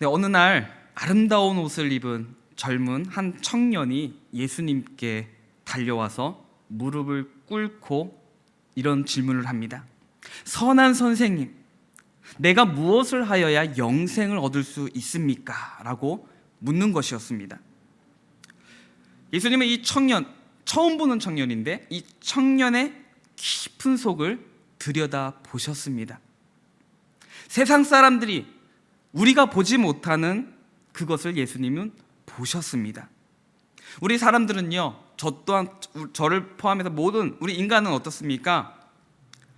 네, 어느 날 아름다운 옷을 입은 젊은 한 청년이 예수님께 달려와서 무릎을 꿇고 이런 질문을 합니다. 선한 선생님, 내가 무엇을 하여야 영생을 얻을 수 있습니까? 라고 묻는 것이었습니다. 예수님은 이 청년, 처음 보는 청년인데 이 청년의 깊은 속을 들여다 보셨습니다. 세상 사람들이 우리가 보지 못하는 그것을 예수님은 보셨습니다. 우리 사람들은요, 저 또한 저를 포함해서 모든 우리 인간은 어떻습니까?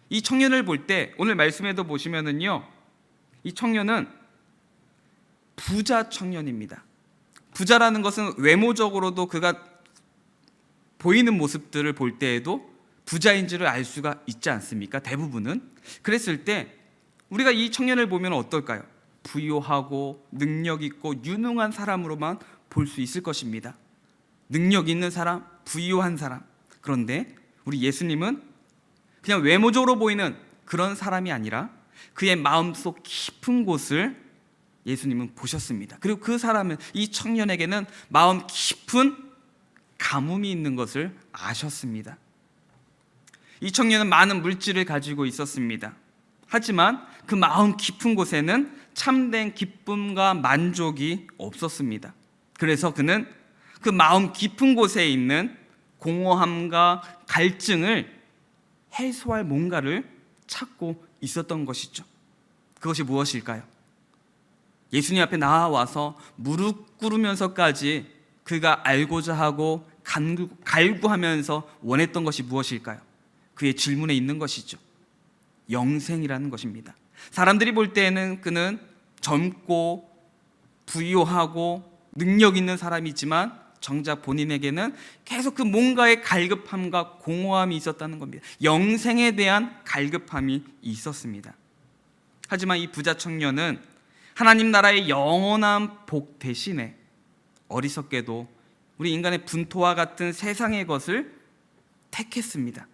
이 청년을 볼 때 오늘 말씀에도 보시면은요, 이 청년은 부자 청년입니다. 부자라는 것은 외모적으로도 그가 보이는 모습들을 볼 때에도 부자인지를 알 수가 있지 않습니까? 대부분은. 그랬을 때 우리가 이 청년을 보면 어떨까요? 부유하고 능력 있고 유능한 사람으로만 볼 수 있을 것입니다. 능력 있는 사람, 부유한 사람. 그런데 우리 예수님은 그냥 외모적으로 보이는 그런 사람이 아니라 그의 마음속 깊은 곳을 예수님은 보셨습니다. 그리고 그 사람은, 이 청년에게는 마음 깊은 가뭄이 있는 것을 아셨습니다. 이 청년은 많은 물질을 가지고 있었습니다. 하지만 그 마음 깊은 곳에는 참된 기쁨과 만족이 없었습니다. 그래서 그는 그 마음 깊은 곳에 있는 공허함과 갈증을 해소할 뭔가를 찾고 있었던 것이죠. 그것이 무엇일까요? 예수님 앞에 나와서 무릎 꿇으면서까지 그가 알고자 하고 갈구하면서 원했던 것이 무엇일까요? 그의 질문에 있는 것이죠. 영생이라는 것입니다. 사람들이 볼 때에는 그는 젊고 부유하고 능력 있는 사람이지만 정작 본인에게는 계속 그 뭔가의 갈급함과 공허함이 있었다는 겁니다. 영생에 대한 갈급함이 있었습니다. 하지만 이 부자 청년은 하나님 나라의 영원한 복 대신에 어리석게도 우리 인간의 분토와 같은 세상의 것을 택했습니다.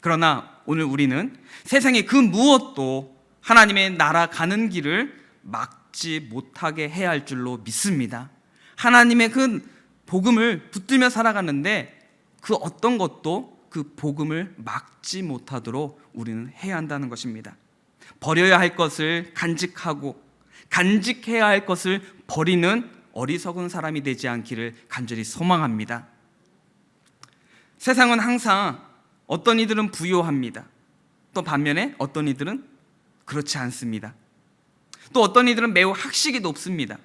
그러나 오늘 우리는 세상의 그 무엇도 하나님의 나라 가는 길을 막지 못하게 해야 할 줄로 믿습니다. 하나님의 그 복음을 붙들며 살아가는데 그 어떤 것도 그 복음을 막지 못하도록 우리는 해야 한다는 것입니다. 버려야 할 것을 간직하고 간직해야 할 것을 버리는 어리석은 사람이 되지 않기를 간절히 소망합니다. 세상은 항상 어떤 이들은 부유합니다. 또 반면에 어떤 이들은 그렇지 않습니다. 또 어떤 이들은 매우 학식이 높습니다.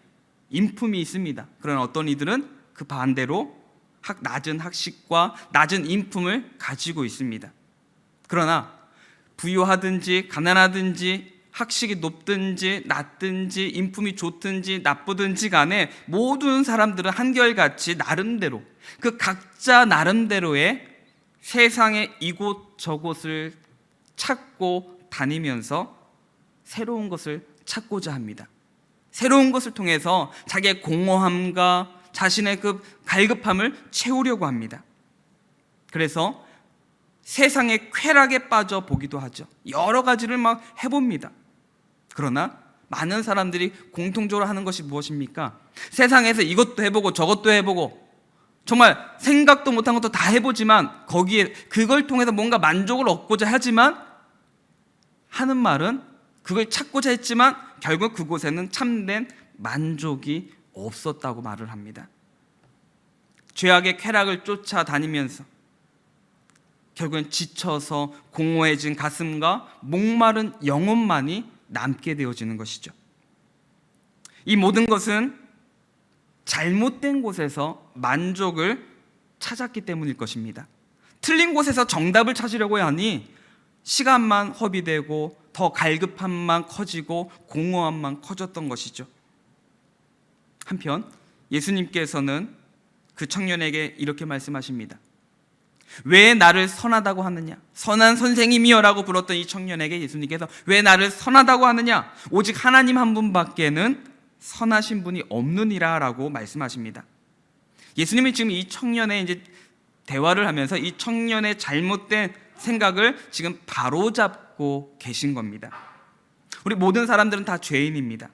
인품이 있습니다. 그러나 어떤 이들은 그 반대로 낮은 학식과 낮은 인품을 가지고 있습니다. 그러나 부유하든지 가난하든지 학식이 높든지 낮든지 인품이 좋든지 나쁘든지 간에 모든 사람들은 한결같이 나름대로 그 각자 나름대로의 세상의 이곳저곳을 찾고 다니면서 새로운 것을 찾고자 합니다. 새로운 것을 통해서 자기의 공허함과 자신의 그 갈급함을 채우려고 합니다. 그래서 세상의 쾌락에 빠져 보기도 하죠. 여러 가지를 막 해봅니다. 그러나 많은 사람들이 공통적으로 하는 것이 무엇입니까? 세상에서 이것도 해보고 저것도 해보고 정말 생각도 못한 것도 다 해보지만 거기에 그걸 통해서 뭔가 만족을 얻고자 하지만 하는 말은 그걸 찾고자 했지만 결국 그곳에는 참된 만족이 없었다고 말을 합니다. 죄악의 쾌락을 쫓아다니면서 결국엔 지쳐서 공허해진 가슴과 목마른 영혼만이 남게 되어지는 것이죠. 이 모든 것은 잘못된 곳에서 만족을 찾았기 때문일 것입니다. 틀린 곳에서 정답을 찾으려고 하니 시간만 허비되고 더 갈급함만 커지고 공허함만 커졌던 것이죠. 한편 예수님께서는 그 청년에게 이렇게 말씀하십니다. 왜 나를 선하다고 하느냐? 선한 선생님이여 라고 불렀던 이 청년에게 예수님께서 왜 나를 선하다고 하느냐? 오직 하나님 한 분밖에는 선하신 분이 없느니라 라고 말씀하십니다. 예수님이 지금 이 청년의 이제 대화를 하면서 이 청년의 잘못된 생각을 지금 바로잡고 계신 겁니다. 우리 모든 사람들은 다 죄인입니다.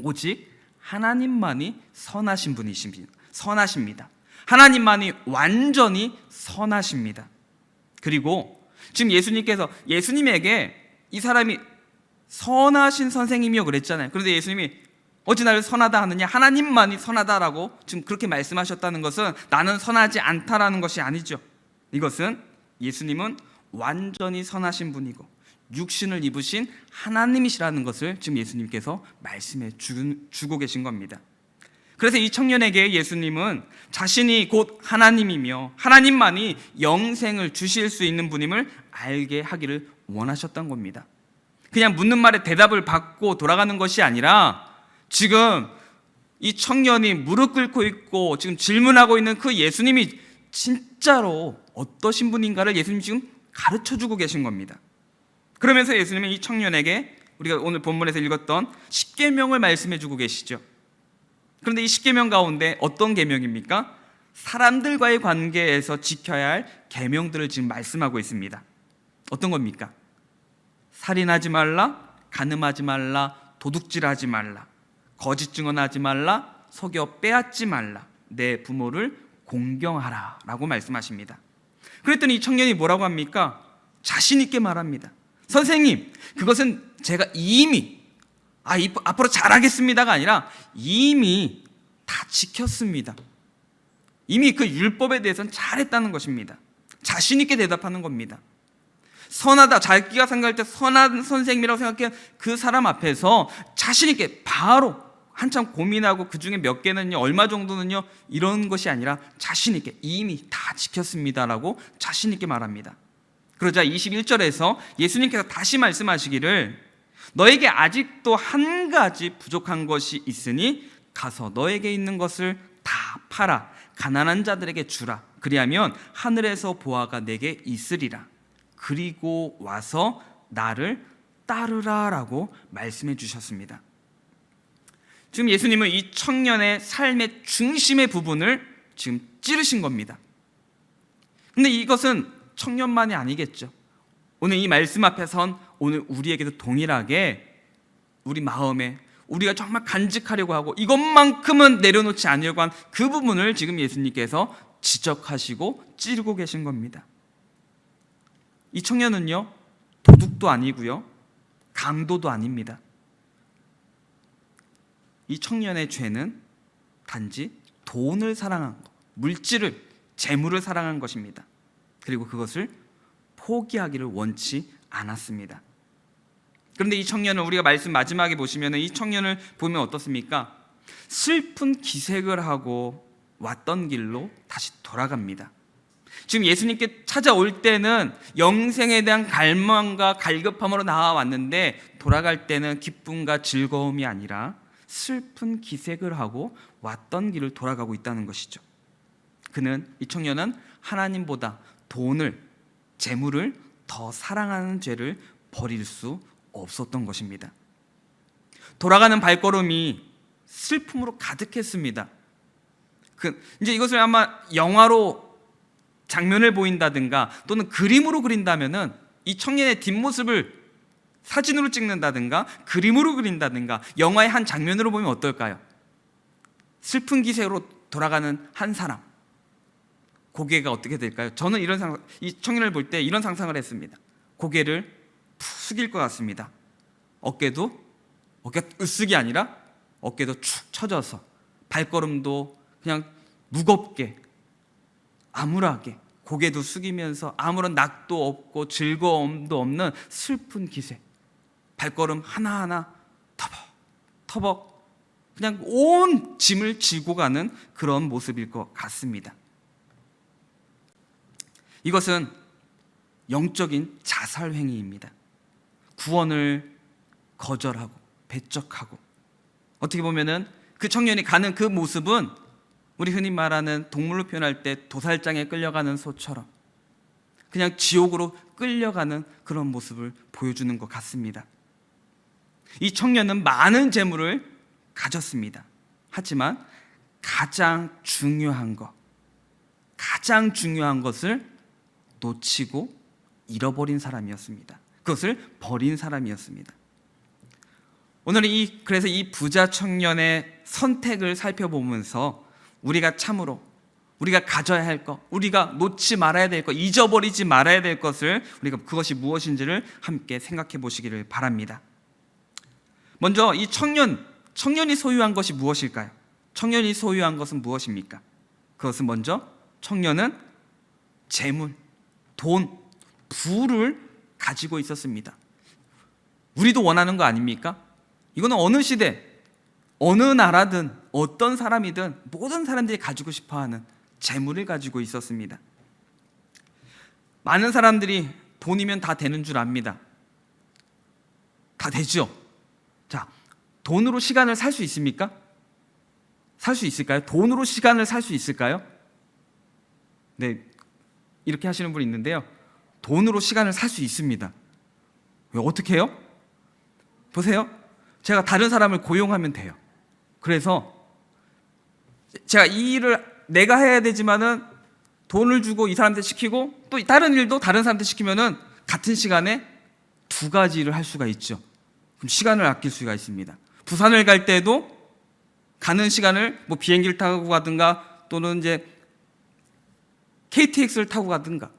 오직 하나님만이 선하십니다. 하나님만이 완전히 선하십니다. 그리고 지금 예수님에게 이 사람이 선하신 선생님이요 그랬잖아요. 그런데 예수님이 어찌 나를 선하다 하느냐? 하나님만이 선하다라고 지금 그렇게 말씀하셨다는 것은 나는 선하지 않다라는 것이 아니죠. 이것은 예수님은 완전히 선하신 분이고 육신을 입으신 하나님이시라는 것을 지금 예수님께서 말씀해 주고 계신 겁니다. 그래서 이 청년에게 예수님은 자신이 곧 하나님이며 하나님만이 영생을 주실 수 있는 분임을 알게 하기를 원하셨던 겁니다. 그냥 묻는 말에 대답을 받고 돌아가는 것이 아니라 지금 이 청년이 무릎 꿇고 있고 지금 질문하고 있는 그 예수님이 진짜로 어떠신 분인가를 예수님 지금 가르쳐주고 계신 겁니다. 그러면서 예수님은 이 청년에게 우리가 오늘 본문에서 읽었던 십계명을 말씀해주고 계시죠. 그런데 이 십계명 가운데 어떤 계명입니까? 사람들과의 관계에서 지켜야 할 계명들을 지금 말씀하고 있습니다. 어떤 겁니까? 살인하지 말라, 간음하지 말라, 도둑질하지 말라, 거짓 증언하지 말라, 속여 빼앗지 말라, 내 부모를 공경하라 라고 말씀하십니다. 그랬더니 이 청년이 뭐라고 합니까? 자신 있게 말합니다. 선생님, 그것은 제가 이미 앞으로 잘하겠습니다가 아니라 이미 다 지켰습니다. 이미 그 율법에 대해서는 잘했다는 것입니다. 자신 있게 대답하는 겁니다. 선하다, 자기가 생각할 때 선한 선생님이라고 생각해 그 사람 앞에서 자신 있게 바로 한참 고민하고 그 중에 몇 개는요, 얼마 정도는요, 이런 것이 아니라 자신 있게 이미 다 지켰습니다라고 자신 있게 말합니다. 그러자 21절에서 예수님께서 다시 말씀하시기를 너에게 아직도 한 가지 부족한 것이 있으니 가서 너에게 있는 것을 다 팔아 가난한 자들에게 주라. 그리하면 하늘에서 보화가 내게 있으리라. 그리고 와서 나를 따르라 라고 말씀해 주셨습니다. 지금 예수님은 이 청년의 삶의 중심의 부분을 지금 찌르신 겁니다. 근데 이것은 청년만이 아니겠죠. 오늘 이 말씀 앞에 선 오늘 우리에게도 동일하게 우리 마음에 우리가 정말 간직하려고 하고 이것만큼은 내려놓지 않으려고 한 그 부분을 지금 예수님께서 지적하시고 찌르고 계신 겁니다. 이 청년은요, 도둑도 아니고요, 강도도 아닙니다. 이 청년의 죄는 단지 돈을 사랑한 것, 물질을, 재물을 사랑한 것입니다. 그리고 그것을 포기하기를 원치 않았습니다. 그런데 이 청년을 우리가 말씀 마지막에 보시면 이 청년을 보면 어떻습니까? 슬픈 기색을 하고 왔던 길로 다시 돌아갑니다. 지금 예수님께 찾아올 때는 영생에 대한 갈망과 갈급함으로 나와왔는데 돌아갈 때는 기쁨과 즐거움이 아니라 슬픈 기색을 하고 왔던 길을 돌아가고 있다는 것이죠. 이 청년은 하나님보다 돈을, 재물을 더 사랑하는 죄를 버릴 수 없었던 것입니다. 돌아가는 발걸음이 슬픔으로 가득했습니다. 이제 이것을 아마 영화로 장면을 보인다든가 또는 그림으로 그린다면은 이 청년의 뒷모습을 사진으로 찍는다든가 그림으로 그린다든가 영화의 한 장면으로 보면 어떨까요? 슬픈 기색으로 돌아가는 한 사람, 고개가 어떻게 될까요? 저는 이 청년을 볼 때 이런 상상을 했습니다. 고개를 푹 숙일 것 같습니다. 어깨가 으쓱이 아니라 어깨도 축 처져서 발걸음도 그냥 무겁게 암울하게 고개도 숙이면서 아무런 낙도 없고 즐거움도 없는 슬픈 기색, 발걸음 하나하나 터벅터벅 그냥 온 짐을 지고 가는 그런 모습일 것 같습니다. 이것은 영적인 자살 행위입니다. 구원을 거절하고 배척하고, 어떻게 보면은 그 청년이 가는 그 모습은 우리 흔히 말하는 동물로 표현할 때 도살장에 끌려가는 소처럼 그냥 지옥으로 끌려가는 그런 모습을 보여주는 것 같습니다. 이 청년은 많은 재물을 가졌습니다. 하지만 가장 중요한 것을 놓치고 잃어버린 사람이었습니다. 그것을 버린 사람이었습니다. 오늘은 그래서 이 부자 청년의 선택을 살펴보면서 우리가 참으로 우리가 가져야 할 것, 우리가 놓지 말아야 될 것, 잊어버리지 말아야 될 것을 우리가 그것이 무엇인지를 함께 생각해 보시기를 바랍니다. 먼저 이 청년이 소유한 것이 무엇일까요? 청년이 소유한 것은 무엇입니까? 그것은 먼저 청년은 재물, 돈, 부를 가지고 있었습니다. 우리도 원하는 거 아닙니까? 이거는 어느 시대, 어느 나라든 어떤 사람이든 모든 사람들이 가지고 싶어하는 재물을 가지고 있었습니다. 많은 사람들이 돈이면 다 되는 줄 압니다. 다 되죠? 자, 돈으로 시간을 살 수 있습니까? 살 수 있을까요? 돈으로 시간을 살 수 있을까요? 네, 이렇게 하시는 분이 있는데요. 돈으로 시간을 살 수 있습니다. 왜, 어떻게 해요? 보세요. 제가 다른 사람을 고용하면 돼요. 그래서 제가 이 일을 내가 해야 되지만은 돈을 주고 이 사람한테 시키고 또 다른 일도 다른 사람한테 시키면은 같은 시간에 두 가지 일을 할 수가 있죠. 그럼 시간을 아낄 수가 있습니다. 부산을 갈 때도 가는 시간을 뭐 비행기를 타고 가든가 또는 이제 KTX를 타고 가든가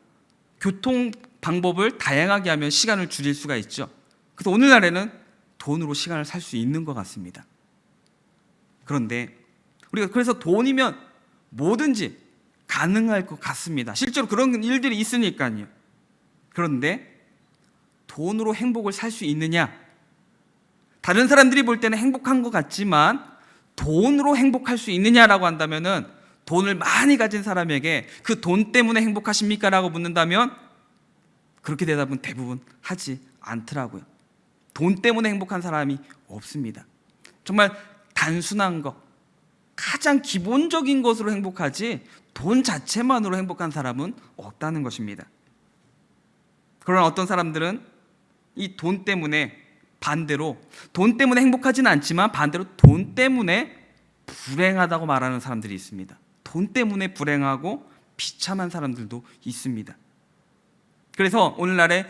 교통 방법을 다양하게 하면 시간을 줄일 수가 있죠. 그래서 오늘날에는 돈으로 시간을 살 수 있는 것 같습니다. 그런데 우리가 그래서 돈이면 뭐든지 가능할 것 같습니다. 실제로 그런 일들이 있으니까요. 그런데 돈으로 행복을 살 수 있느냐? 다른 사람들이 볼 때는 행복한 것 같지만 돈으로 행복할 수 있느냐라고 한다면은 돈을 많이 가진 사람에게 그 돈 때문에 행복하십니까? 라고 묻는다면 그렇게 대답은 대부분 하지 않더라고요. 돈 때문에 행복한 사람이 없습니다. 정말 단순한 것, 가장 기본적인 것으로 행복하지 돈 자체만으로 행복한 사람은 없다는 것입니다. 그러나 어떤 사람들은 이 돈 때문에 반대로 돈 때문에 행복하지는 않지만 반대로 돈 때문에 불행하다고 말하는 사람들이 있습니다. 돈 때문에 불행하고 비참한 사람들도 있습니다. 그래서 오늘날에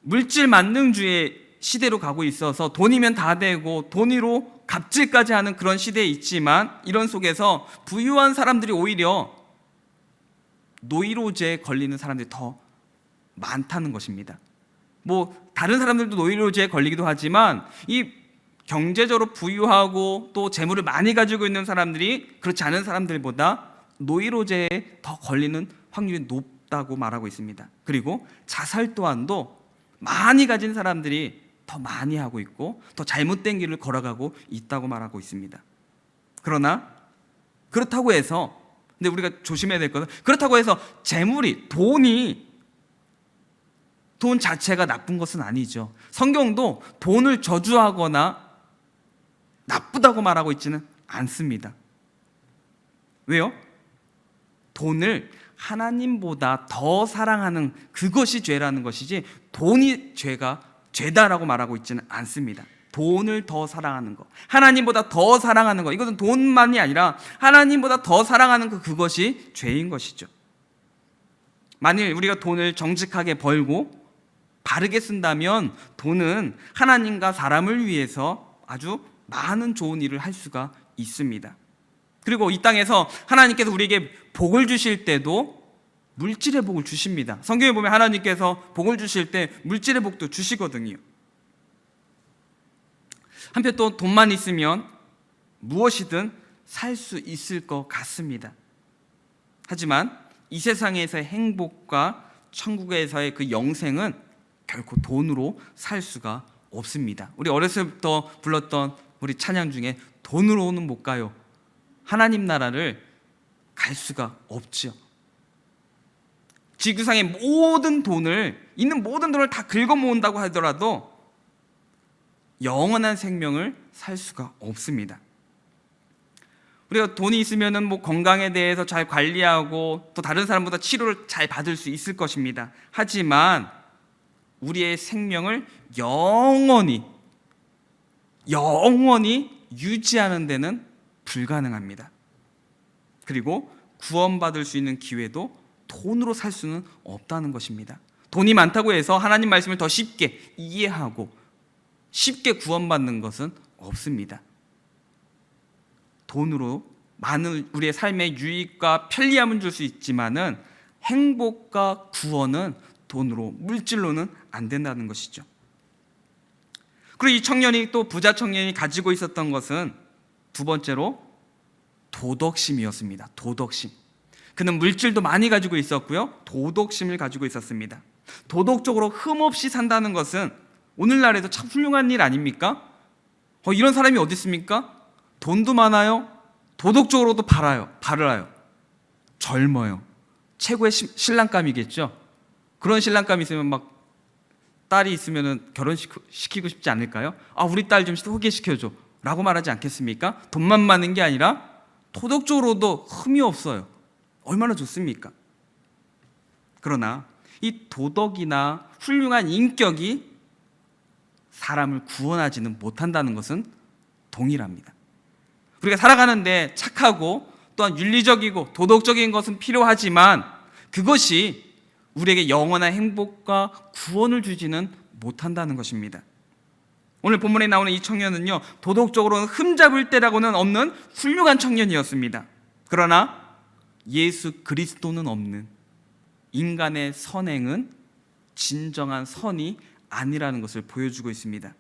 물질 만능주의 시대로 가고 있어서 돈이면 다 되고 돈으로 갑질까지 하는 그런 시대에 있지만 이런 속에서 부유한 사람들이 오히려 노이로제에 걸리는 사람들이 더 많다는 것입니다. 뭐 다른 사람들도 노이로제에 걸리기도 하지만 이 경제적으로 부유하고 또 재물을 많이 가지고 있는 사람들이 그렇지 않은 사람들보다 노이로제에 더 걸리는 확률이 높다고 말하고 있습니다. 그리고 자살 또한도 많이 가진 사람들이 더 많이 하고 있고 더 잘못된 길을 걸어가고 있다고 말하고 있습니다. 그러나 그렇다고 해서 근데 우리가 조심해야 될 것은 그렇다고 해서 재물이 돈 자체가 나쁜 것은 아니죠. 성경도 돈을 저주하거나 나쁘다고 말하고 있지는 않습니다. 왜요? 돈을 하나님보다 더 사랑하는 그것이 죄라는 것이지 돈이 죄다라고 말하고 있지는 않습니다. 돈을 더 사랑하는 것, 하나님보다 더 사랑하는 것, 이것은 돈만이 아니라 하나님보다 더 사랑하는 그것이 죄인 것이죠. 만일 우리가 돈을 정직하게 벌고 바르게 쓴다면 돈은 하나님과 사람을 위해서 아주 많은 좋은 일을 할 수가 있습니다. 그리고 이 땅에서 하나님께서 우리에게 복을 주실 때도 물질의 복을 주십니다. 성경에 보면 하나님께서 복을 주실 때 물질의 복도 주시거든요. 한편 또 돈만 있으면 무엇이든 살 수 있을 것 같습니다. 하지만 이 세상에서의 행복과 천국에서의 그 영생은 결코 돈으로 살 수가 없습니다. 우리 어렸을 때부터 불렀던 우리 찬양 중에 돈으로는 못 가요. 하나님 나라를 갈 수가 없죠. 지구상의 있는 모든 돈을 다 긁어 모은다고 하더라도 영원한 생명을 살 수가 없습니다. 우리가 돈이 있으면은 뭐 건강에 대해서 잘 관리하고 또 다른 사람보다 치료를 잘 받을 수 있을 것입니다. 하지만 우리의 생명을 영원히 유지하는 데는 불가능합니다. 그리고 구원받을 수 있는 기회도 돈으로 살 수는 없다는 것입니다. 돈이 많다고 해서 하나님 말씀을 더 쉽게 이해하고 쉽게 구원받는 것은 없습니다. 돈으로 많은 우리의 삶의 유익과 편리함은 줄 수 있지만은 행복과 구원은 돈으로, 물질로는 안 된다는 것이죠. 그리고 이 청년이, 또 부자 청년이 가지고 있었던 것은 두 번째로 도덕심이었습니다. 도덕심. 그는 물질도 많이 가지고 있었고요, 도덕심을 가지고 있었습니다. 도덕적으로 흠없이 산다는 것은 오늘날에도 참 훌륭한 일 아닙니까? 이런 사람이 어디 있습니까? 돈도 많아요, 도덕적으로도 바라요, 젊어요. 최고의 신랑감이겠죠. 그런 신랑감이 있으면 막 딸이 있으면 결혼시키고 싶지 않을까요? 우리 딸 좀 소개시켜줘 라고 말하지 않겠습니까? 돈만 많은 게 아니라 도덕적으로도 흠이 없어요. 얼마나 좋습니까? 그러나 이 도덕이나 훌륭한 인격이 사람을 구원하지는 못한다는 것은 동일합니다. 우리가 살아가는데 착하고 또한 윤리적이고 도덕적인 것은 필요하지만 그것이 우리에게 영원한 행복과 구원을 주지는 못한다는 것입니다. 오늘 본문에 나오는 이 청년은요, 도덕적으로는 흠잡을 데라고는 없는 훌륭한 청년이었습니다. 그러나 예수 그리스도는 없는 인간의 선행은 진정한 선이 아니라는 것을 보여주고 있습니다.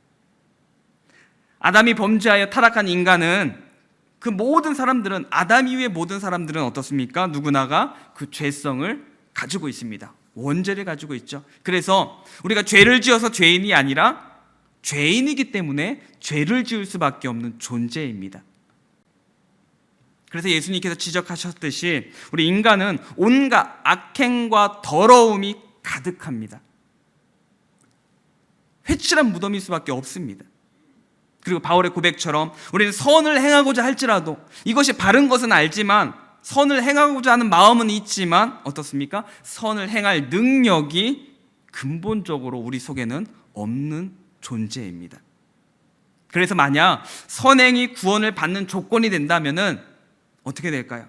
아담이 범죄하여 타락한 인간은, 그 모든 사람들은, 아담 이후의 모든 사람들은 어떻습니까? 누구나가 그 죄성을 가지고 있습니다. 원죄를 가지고 있죠. 그래서 우리가 죄를 지어서 죄인이 아니라 죄인이기 때문에 죄를 지을 수밖에 없는 존재입니다. 그래서 예수님께서 지적하셨듯이 우리 인간은 온갖 악행과 더러움이 가득합니다. 회칠한 무덤일 수밖에 없습니다. 그리고 바울의 고백처럼 우리는 선을 행하고자 할지라도, 이것이 바른 것은 알지만 선을 행하고자 하는 마음은 있지만 어떻습니까? 선을 행할 능력이 근본적으로 우리 속에는 없는 존재입니다. 그래서 만약 선행이 구원을 받는 조건이 된다면은 어떻게 될까요?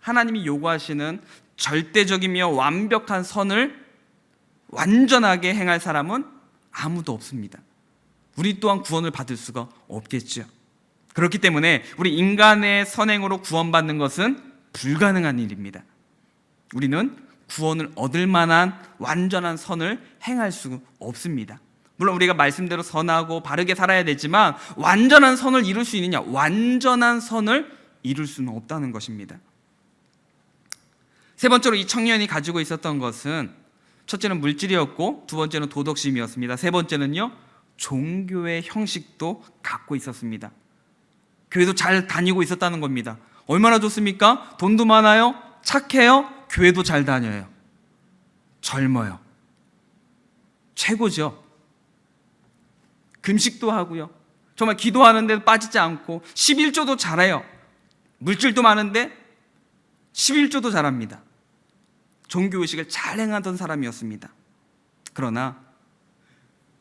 하나님이 요구하시는 절대적이며 완벽한 선을 완전하게 행할 사람은 아무도 없습니다. 우리 또한 구원을 받을 수가 없겠죠. 그렇기 때문에 우리 인간의 선행으로 구원받는 것은 불가능한 일입니다. 우리는 구원을 얻을 만한 완전한 선을 행할 수 없습니다. 물론 우리가 말씀대로 선하고 바르게 살아야 되지만 완전한 선을 이룰 수 있느냐? 완전한 선을 이룰 수는 없다는 것입니다. 세 번째로 이 청년이 가지고 있었던 것은, 첫째는 물질이었고 두 번째는 도덕심이었습니다. 세 번째는요, 종교의 형식도 갖고 있었습니다. 교회도 잘 다니고 있었다는 겁니다. 얼마나 좋습니까? 돈도 많아요, 착해요, 교회도 잘 다녀요, 젊어요. 최고죠. 금식도 하고요, 정말 기도하는데 빠지지 않고 11조도 잘해요. 물질도 많은데 11조도 잘합니다. 종교의식을 잘 행하던 사람이었습니다. 그러나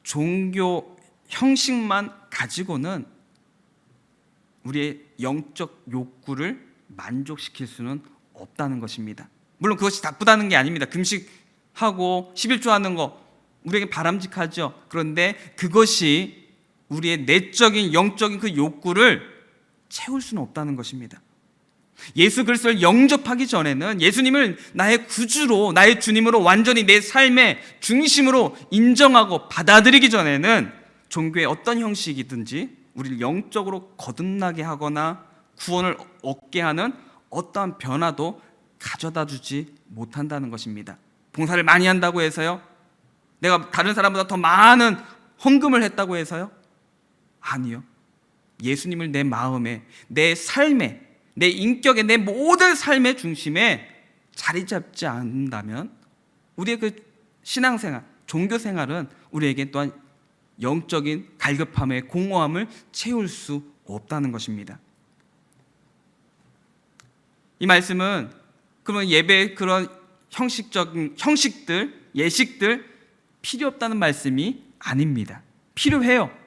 종교 형식만 가지고는 우리의 영적 욕구를 만족시킬 수는 없다는 것입니다. 물론 그것이 나쁘다는 게 아닙니다. 금식하고 11조 하는 거 우리에게 바람직하죠. 그런데 그것이 우리의 내적인 영적인 그 욕구를 채울 수는 없다는 것입니다. 예수 그리스도를 영접하기 전에는, 예수님을 나의 구주로, 나의 주님으로 완전히 내 삶의 중심으로 인정하고 받아들이기 전에는 종교의 어떤 형식이든지 우리를 영적으로 거듭나게 하거나 구원을 얻게 하는 어떠한 변화도 가져다 주지 못한다는 것입니다. 봉사를 많이 한다고 해서요? 내가 다른 사람보다 더 많은 헌금을 했다고 해서요? 아니요. 예수님을 내 마음에, 내 삶에, 내 인격에, 내 모든 삶의 중심에 자리 잡지 않는다면 우리의 그 신앙생활, 종교생활은 우리에게 또한 영적인 갈급함의 공허함을 채울 수 없다는 것입니다. 이 말씀은 그러면 예배의 그런 형식들, 예식들 필요 없다는 말씀이 아닙니다. 필요해요.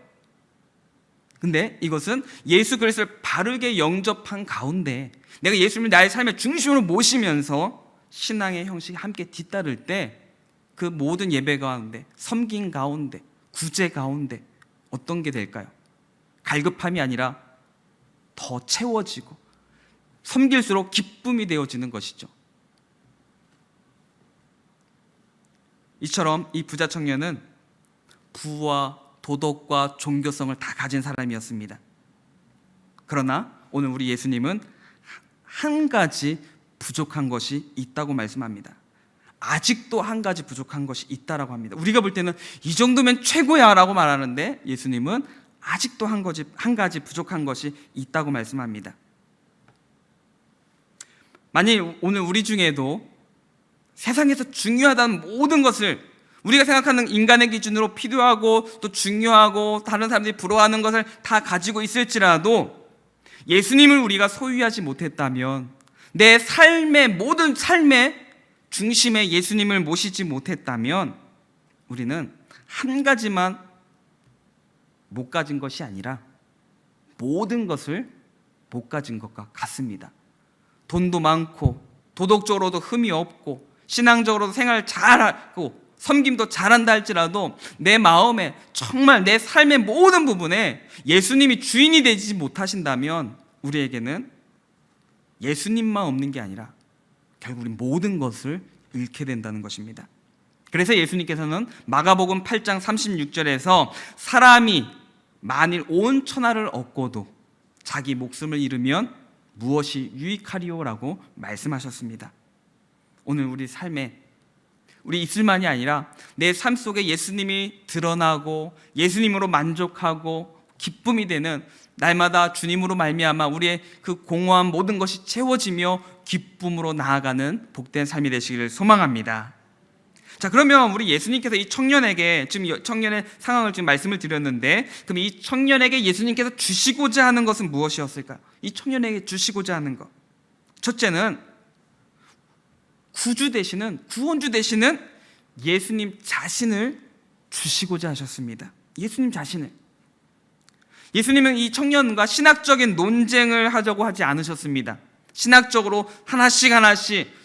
근데 이것은 예수 그리스도를 바르게 영접한 가운데, 내가 예수님을 나의 삶의 중심으로 모시면서 신앙의 형식이 함께 뒤따를 때 그 모든 예배 가운데, 섬김 가운데, 구제 가운데 어떤 게 될까요? 갈급함이 아니라 더 채워지고 섬길수록 기쁨이 되어지는 것이죠. 이처럼 이 부자 청년은 부와 도덕과 종교성을 다 가진 사람이었습니다. 그러나 오늘 우리 예수님은 한 가지 부족한 것이 있다고 말씀합니다. 아직도 한 가지 부족한 것이 있다라고 합니다. 우리가 볼 때는 이 정도면 최고야 라고 말하는데 예수님은 아직도 한 가지 부족한 것이 있다고 말씀합니다. 만일 오늘 우리 중에도 세상에서 중요하다는 모든 것을 우리가 생각하는 인간의 기준으로 필요하고 또 중요하고 다른 사람들이 부러워하는 것을 다 가지고 있을지라도 예수님을 우리가 소유하지 못했다면, 내 삶의 모든 삶의 중심에 예수님을 모시지 못했다면 우리는 한 가지만 못 가진 것이 아니라 모든 것을 못 가진 것과 같습니다. 돈도 많고 도덕적으로도 흠이 없고 신앙적으로도 생활 잘하고 섬김도 잘한다 할지라도 내 마음에 정말 내 삶의 모든 부분에 예수님이 주인이 되지 못하신다면 우리에게는 예수님만 없는 게 아니라 결국 우리 모든 것을 잃게 된다는 것입니다. 그래서 예수님께서는 마가복음 8장 36절에서 사람이 만일 온 천하를 얻고도 자기 목숨을 잃으면 무엇이 유익하리요라고 말씀하셨습니다. 오늘 우리 삶에 우리 입술만이 아니라 내 삶 속에 예수님이 드러나고 예수님으로 만족하고 기쁨이 되는 날마다 주님으로 말미암아 우리의 그 공허한 모든 것이 채워지며 기쁨으로 나아가는 복된 삶이 되시기를 소망합니다. 자, 그러면 우리 예수님께서 이 청년에게, 지금 청년의 상황을 지금 말씀을 드렸는데, 그럼 이 청년에게 예수님께서 주시고자 하는 것은 무엇이었을까요? 이 청년에게 주시고자 하는 것, 첫째는 구주 되시는, 구원주 되시는 예수님 자신을 주시고자 하셨습니다. 예수님 자신을. 예수님은 이 청년과 신학적인 논쟁을 하려고 하지 않으셨습니다. 신학적으로 하나씩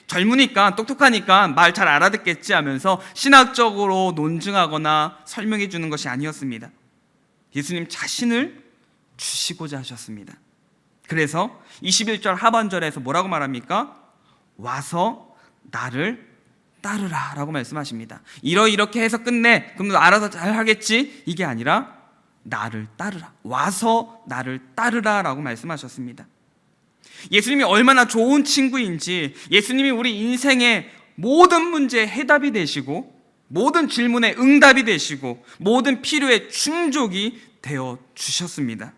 젊으니까 똑똑하니까 말 잘 알아듣겠지 하면서 신학적으로 논증하거나 설명해 주는 것이 아니었습니다. 예수님 자신을 주시고자 하셨습니다. 그래서 21절 하반절에서 뭐라고 말합니까? 와서 나를 따르라 라고 말씀하십니다. 이렇게 해서 끝내, 그럼 너 알아서 잘 하겠지? 이게 아니라 나를 따르라, 와서 나를 따르라 라고 말씀하셨습니다. 예수님이 얼마나 좋은 친구인지, 예수님이 우리 인생의 모든 문제의 해답이 되시고 모든 질문의 응답이 되시고 모든 필요의 충족이 되어 주셨습니다.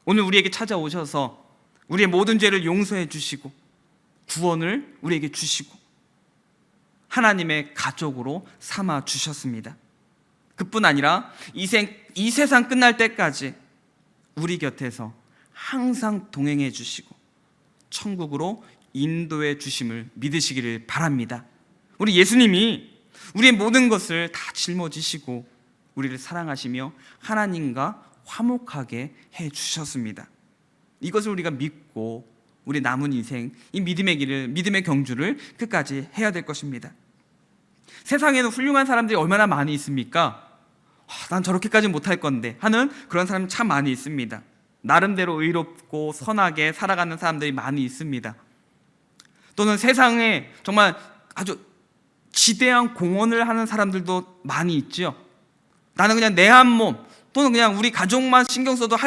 오늘 우리에게 찾아오셔서 우리의 모든 죄를 용서해 주시고 구원을 우리에게 주시고 하나님의 가족으로 삼아 주셨습니다. 그뿐 아니라 이 세상 끝날 때까지 우리 곁에서 항상 동행해 주시고 천국으로 인도해 주심을 믿으시기를 바랍니다. 우리 예수님이 우리의 모든 것을 다 짊어지시고 우리를 사랑하시며 하나님과 화목하게 해 주셨습니다. 이것을 우리가 믿고 우리 남은 인생 이 믿음의 길을, 믿음의 경주를 끝까지 해야 될 것입니다. 세상에는 훌륭한 사람들이 얼마나 많이 있습니까? 난 저렇게까지 못할 건데 하는 그런 사람이 참 많이 있습니다. 나름대로 의롭고 선하게 살아가는 사람들이 많이 있습니다. 또는 세상에 정말 아주 지대한 공헌을 하는 사람들도 많이 있죠. 나는 그냥 내 한 몸 또는 그냥 우리 가족만 신경 써도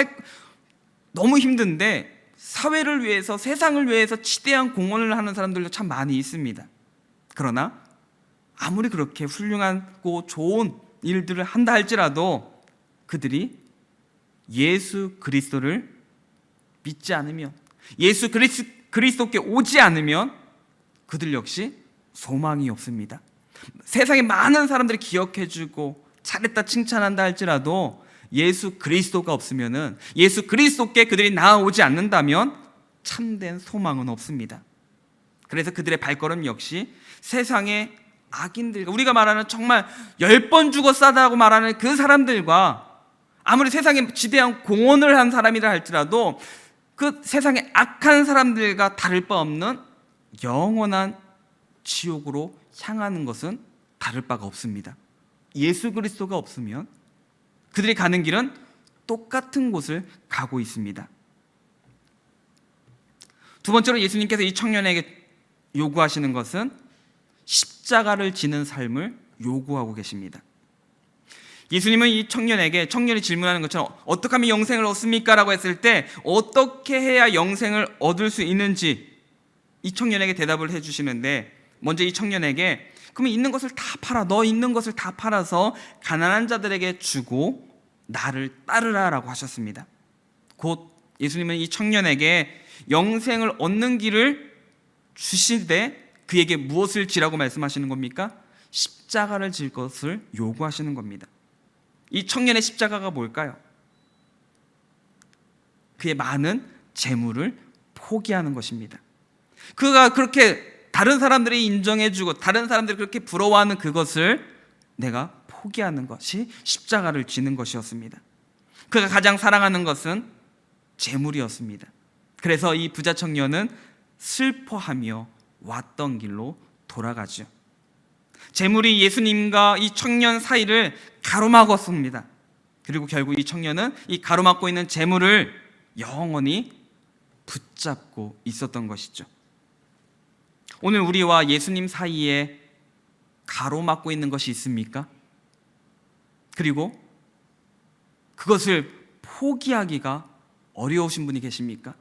너무 힘든데 사회를 위해서, 세상을 위해서 지대한 공헌을 하는 사람들도 참 많이 있습니다. 그러나 아무리 그렇게 훌륭하고 좋은 일들을 한다 할지라도 그들이 예수 그리스도를 믿지 않으면, 예수 그리스도께 오지 않으면 그들 역시 소망이 없습니다. 세상에 많은 사람들이 기억해주고 잘했다 칭찬한다 할지라도 예수 그리스도가 없으면은, 예수 그리스도께 그들이 나아오지 않는다면 참된 소망은 없습니다. 그래서 그들의 발걸음 역시 세상의 악인들과, 우리가 말하는 정말 10번 죽어 싸다고 말하는 그 사람들과 아무리 세상에 지대한 공헌을 한 사람이라 할지라도 그 세상의 악한 사람들과 다를 바 없는 영원한 지옥으로 향하는 것은 다를 바가 없습니다. 예수 그리스도가 없으면 그들이 가는 길은 똑같은 곳을 가고 있습니다. 두 번째로 예수님께서 이 청년에게 요구하시는 것은 십자가를 지는 삶을 요구하고 계십니다. 예수님은 이 청년이 질문하는 것처럼 어떻게 하면 영생을 얻습니까? 라고 했을 때 어떻게 해야 영생을 얻을 수 있는지 이 청년에게 대답을 해주시는데, 먼저 이 청년에게 그러면 있는 것을 다 팔아, 너 있는 것을 다 팔아서 가난한 자들에게 주고 나를 따르라 라고 하셨습니다. 곧 예수님은 이 청년에게 영생을 얻는 길을 주시되 그에게 무엇을 지라고 말씀하시는 겁니까? 십자가를 질 것을 요구하시는 겁니다. 이 청년의 십자가가 뭘까요? 그의 많은 재물을 포기하는 것입니다. 그가 그렇게 다른 사람들이 인정해주고 다른 사람들이 그렇게 부러워하는 그것을 내가 포기하는 것이 십자가를 지는 것이었습니다. 그가 가장 사랑하는 것은 재물이었습니다. 그래서 이 부자 청년은 슬퍼하며 왔던 길로 돌아가죠. 재물이 예수님과 이 청년 사이를 가로막았습니다. 그리고 결국 이 청년은 이 가로막고 있는 재물을 영원히 붙잡고 있었던 것이죠. 오늘 우리와 예수님 사이에 가로막고 있는 것이 있습니까? 그리고 그것을 포기하기가 어려우신 분이 계십니까?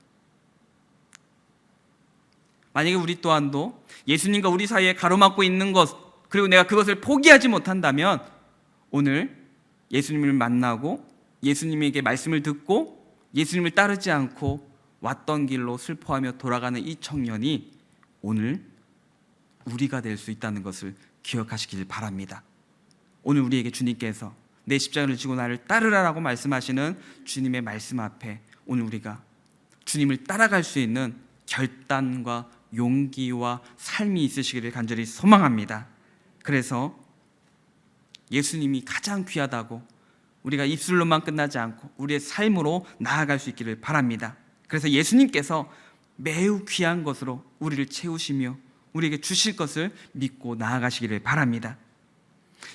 만약에 우리 또한도 예수님과 우리 사이에 가로막고 있는 것, 그리고 내가 그것을 포기하지 못한다면 오늘 예수님을 만나고 예수님에게 말씀을 듣고 예수님을 따르지 않고 왔던 길로 슬퍼하며 돌아가는 이 청년이 오늘 우리가 될 수 있다는 것을 기억하시길 바랍니다. 오늘 우리에게 주님께서 내 십자가를 지고 나를 따르라라고 말씀하시는 주님의 말씀 앞에 오늘 우리가 주님을 따라갈 수 있는 결단과 용기와 삶이 있으시기를 간절히 소망합니다. 그래서 예수님이 가장 귀하다고 우리가 입술로만 끝나지 않고 우리의 삶으로 나아갈 수 있기를 바랍니다. 그래서 예수님께서 매우 귀한 것으로 우리를 채우시며 우리에게 주실 것을 믿고 나아가시기를 바랍니다.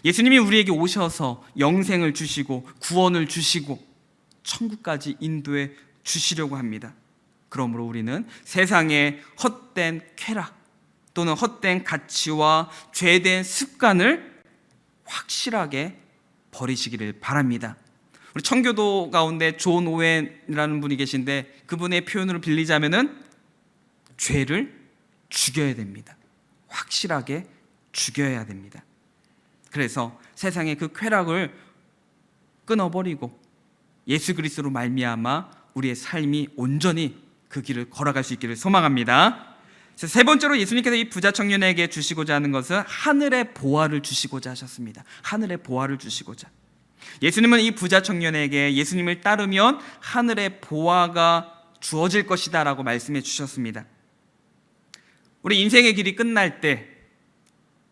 예수님이 우리에게 오셔서 영생을 주시고 구원을 주시고 천국까지 인도해 주시려고 합니다. 그러므로 우리는 세상의 헛된 쾌락 또는 헛된 가치와 죄된 습관을 확실하게 버리시기를 바랍니다. 우리 청교도 가운데 존 오웬이라는 분이 계신데 그분의 표현으로 빌리자면은 죄를 죽여야 됩니다. 확실하게 죽여야 됩니다. 그래서 세상의 그 쾌락을 끊어버리고 예수 그리스도로 말미암아 우리의 삶이 온전히 그 길을 걸어갈 수 있기를 소망합니다. 세 번째로 예수님께서 이 부자 청년에게 주시고자 하는 것은 하늘의 보화를 주시고자 하셨습니다. 하늘의 보화를 주시고자. 예수님은 이 부자 청년에게 예수님을 따르면 하늘의 보화가 주어질 것이다 라고 말씀해 주셨습니다. 우리 인생의 길이 끝날 때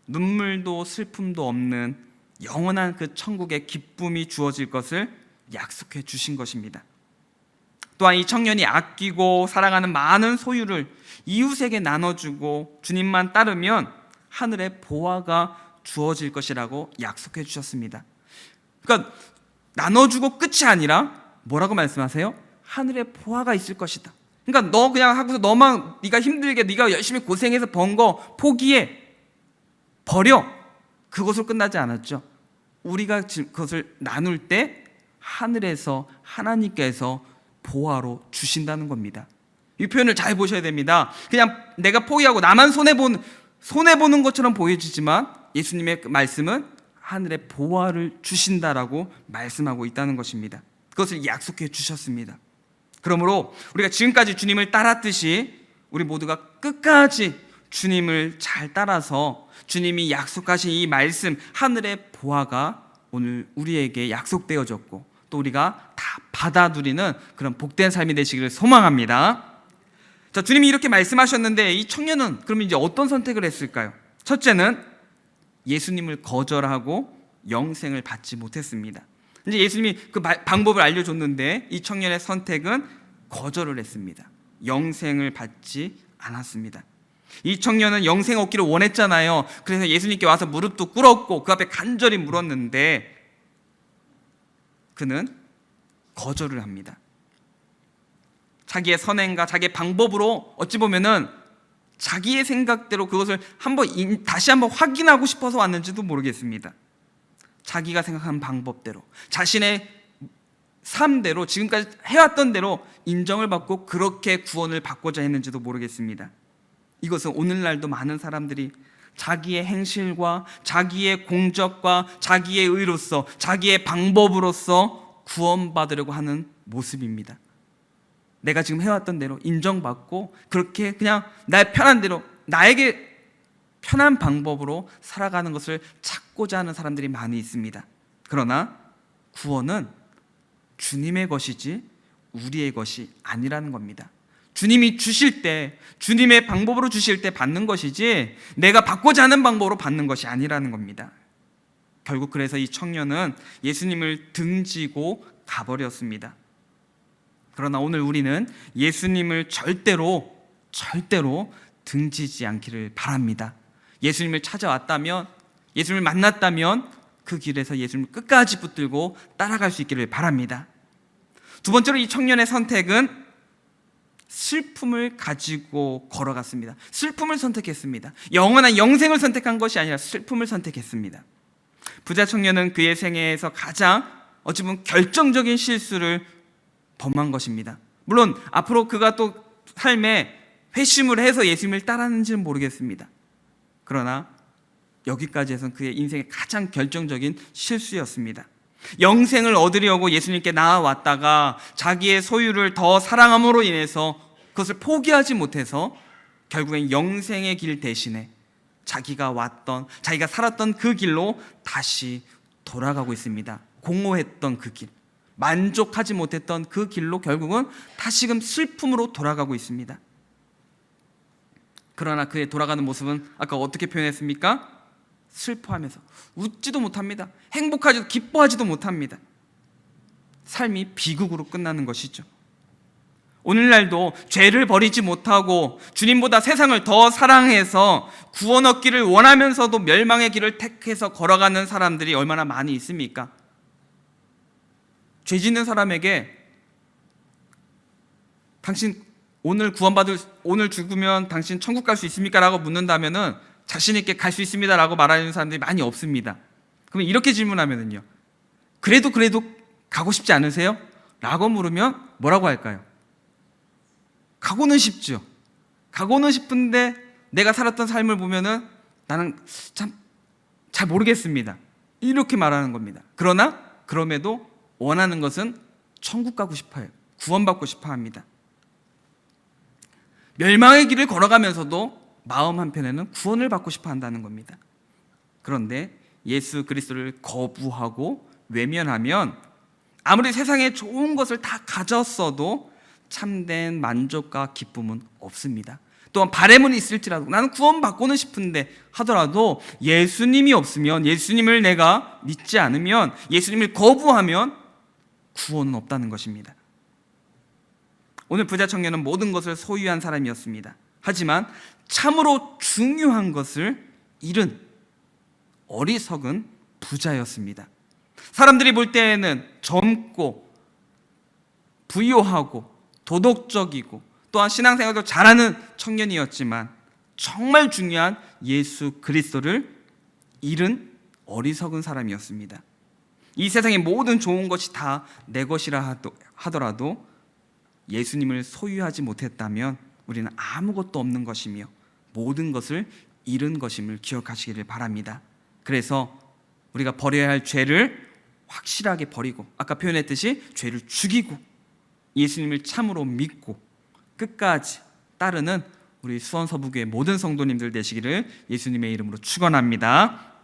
눈물도 슬픔도 없는 영원한 그 천국의 기쁨이 주어질 것을 약속해 주신 것입니다. 또한 이 청년이 아끼고 사랑하는 많은 소유를 이웃에게 나눠주고 주님만 따르면 하늘의 보화가 주어질 것이라고 약속해 주셨습니다. 그러니까 나눠주고 끝이 아니라 뭐라고 말씀하세요? 하늘의 보화가 있을 것이다. 그러니까 너 그냥 하고서 너만 네가 힘들게 네가 열심히 고생해서 번 거 포기해 버려. 그것으로 끝나지 않았죠. 우리가 그것을 나눌 때 하늘에서 하나님께서 보화로 주신다는 겁니다. 이 표현을 잘 보셔야 됩니다. 그냥 내가 포기하고 나만 손해보는 것처럼 보여지지만 예수님의 말씀은 하늘의 보화를 주신다라고 말씀하고 있다는 것입니다. 그것을 약속해 주셨습니다. 그러므로 우리가 지금까지 주님을 따랐듯이 우리 모두가 끝까지 주님을 잘 따라서 주님이 약속하신 이 말씀 하늘의 보화가 오늘 우리에게 약속되어졌고 또 우리가 다 받아들이는 그런 복된 삶이 되시기를 소망합니다. 자, 주님이 이렇게 말씀하셨는데 이 청년은 그럼 이제 어떤 선택을 했을까요? 첫째는 예수님을 거절하고 영생을 받지 못했습니다. 이제 예수님이 그 방법을 알려줬는데 이 청년의 선택은 거절을 했습니다. 영생을 받지 않았습니다. 이 청년은 영생 얻기를 원했잖아요. 그래서 예수님께 와서 무릎도 꿇었고 그 앞에 간절히 물었는데 그는 거절을 합니다. 자기의 선행과 자기의 방법으로 어찌 보면은 자기의 생각대로 그것을 다시 한번 확인하고 싶어서 왔는지도 모르겠습니다. 자기가 생각한 방법대로, 자신의 삶대로, 지금까지 해왔던 대로 인정을 받고 그렇게 구원을 받고자 했는지도 모르겠습니다. 이것은 오늘날도 많은 사람들이 자기의 행실과 자기의 공적과 자기의 의로서, 자기의 방법으로서 구원받으려고 하는 모습입니다. 내가 지금 해왔던 대로 인정받고 그렇게 그냥 나의 편한 대로, 나에게 편한 방법으로 살아가는 것을 찾고자 하는 사람들이 많이 있습니다. 그러나 구원은 주님의 것이지 우리의 것이 아니라는 겁니다. 주님이 주실 때, 주님의 방법으로 주실 때 받는 것이지 내가 받고자 하는 방법으로 받는 것이 아니라는 겁니다. 결국 그래서 이 청년은 예수님을 등지고 가버렸습니다. 그러나 오늘 우리는 예수님을 절대로 등지지 않기를 바랍니다. 예수님을 찾아왔다면, 예수님을 만났다면 그 길에서 예수님을 끝까지 붙들고 따라갈 수 있기를 바랍니다. 두 번째로 이 청년의 선택은 슬픔을 가지고 걸어갔습니다. 슬픔을 선택했습니다. 영원한 영생을 선택한 것이 아니라 슬픔을 선택했습니다. 부자 청년은 그의 생애에서 가장 어찌 보면 결정적인 실수를 범한 것입니다. 물론 앞으로 그가 또 삶에 회심을 해서 예수님을 따랐는지는 모르겠습니다. 그러나 여기까지 해서는 그의 인생의 가장 결정적인 실수였습니다. 영생을 얻으려고 예수님께 나아왔다가 자기의 소유를 더 사랑함으로 인해서 그것을 포기하지 못해서 결국엔 영생의 길 대신에 자기가 살았던 그 길로 다시 돌아가고 있습니다. 공허했던 그 길, 만족하지 못했던 그 길로 결국은 다시금 슬픔으로 돌아가고 있습니다. 그러나 그의 돌아가는 모습은 아까 어떻게 표현했습니까? 슬퍼하면서 웃지도 못합니다. 행복하지도 기뻐하지도 못합니다. 삶이 비극으로 끝나는 것이죠. 오늘날도 죄를 버리지 못하고 주님보다 세상을 더 사랑해서 구원 얻기를 원하면서도 멸망의 길을 택해서 걸어가는 사람들이 얼마나 많이 있습니까? 죄 짓는 사람에게 당신 오늘 죽으면 당신 천국 갈 수 있습니까? 라고 묻는다면은 자신 있게 갈 수 있습니다 라고 말하는 사람들이 많이 없습니다. 그러면 이렇게 질문하면은요, 그래도 가고 싶지 않으세요? 라고 물으면 뭐라고 할까요? 가고는 싶죠. 가고는 싶은데 내가 살았던 삶을 보면은 나는 참 잘 모르겠습니다. 이렇게 말하는 겁니다. 그럼에도 원하는 것은 천국 가고 싶어요. 구원받고 싶어 합니다. 멸망의 길을 걸어가면서도 마음 한편에는 구원을 받고 싶어 한다는 겁니다. 그런데 예수 그리스도를 거부하고 외면하면 아무리 세상에 좋은 것을 다 가졌어도 참된 만족과 기쁨은 없습니다. 또한 바램은 있을지라도 나는 구원받고는 싶은데 하더라도 예수님이 없으면, 예수님을 내가 믿지 않으면, 예수님을 거부하면 구원은 없다는 것입니다. 오늘 부자 청년은 모든 것을 소유한 사람이었습니다. 하지만 참으로 중요한 것을 잃은 어리석은 부자였습니다. 사람들이 볼 때에는 젊고 부유하고 도덕적이고 또한 신앙생활도 잘하는 청년이었지만 정말 중요한 예수 그리스도를 잃은 어리석은 사람이었습니다. 이 세상의 모든 좋은 것이 다 내 것이라 하더라도 예수님을 소유하지 못했다면 우리는 아무것도 없는 것이며 모든 것을 잃은 것임을 기억하시기를 바랍니다. 그래서 우리가 버려야 할 죄를 확실하게 버리고, 아까 표현했듯이 죄를 죽이고 예수님을 참으로 믿고 끝까지 따르는 우리 수원서부교회 모든 성도님들 되시기를 예수님의 이름으로 축원합니다.